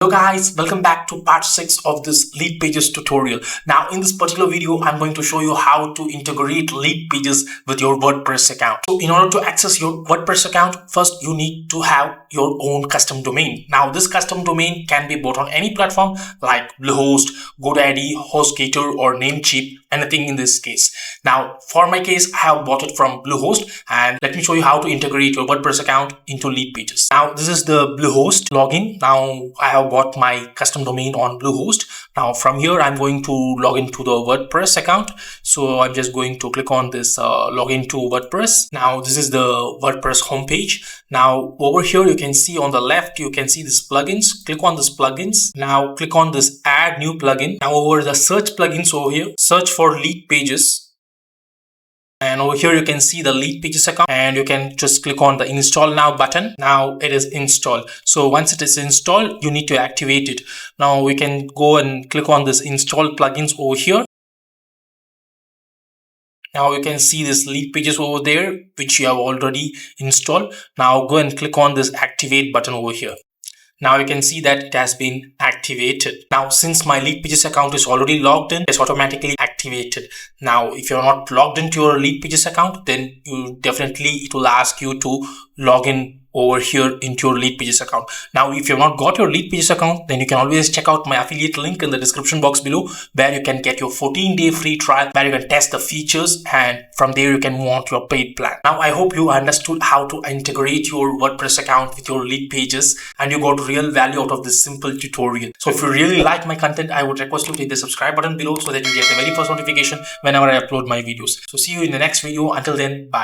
Hello guys, welcome back to part 6 of this Leadpages tutorial. Now in this particular video, I'm going to show you how to integrate Leadpages with your WordPress account. So in order to access your WordPress account, first you need to have your own custom domain. Now this custom domain can be bought on any platform like Bluehost, GoDaddy, HostGator or Namecheap, anything in this case. Now for my case, I have bought it from Bluehost, and let me show you how to integrate your WordPress account into Leadpages. Now this is the Bluehost login. Now I have bought my custom domain on Bluehost. Now from here, I'm going to log into the WordPress account. So I'm just going to click on this login to WordPress. Now this is the WordPress homepage. Now over here, you can see on the left, you can see this plugins. Click on this plugins. Now click on this add new plugin. Now over the search plugins over here, search for Leadpages. And over here you can see the Leadpages account, and you can just click on the install now button. Now it is installed. So once it is installed, you need to activate it. Now we can go and click on this install plugins over here. Now you can see this Leadpages over there, which you have already installed. Now go and click on this activate button over here. Now you can see that it has been activated. Now since my Leadpages account is already logged in, it's automatically activated. Now if you're not logged into your Leadpages account, then it will ask you to log in over here into your Leadpages account. Now if you've not got your Leadpages account, then you can always check out my affiliate link in the description box below, where you can get your 14-day free trial, where you can test the features, and from there you can move on to your paid plan. Now I hope you understood how to integrate your WordPress account with your Leadpages, and you got real value out of this simple tutorial. So if you really like my content, I would request you to hit the subscribe button below so that you get the very first notification whenever I upload my videos. So see you in the next video. Until then, bye.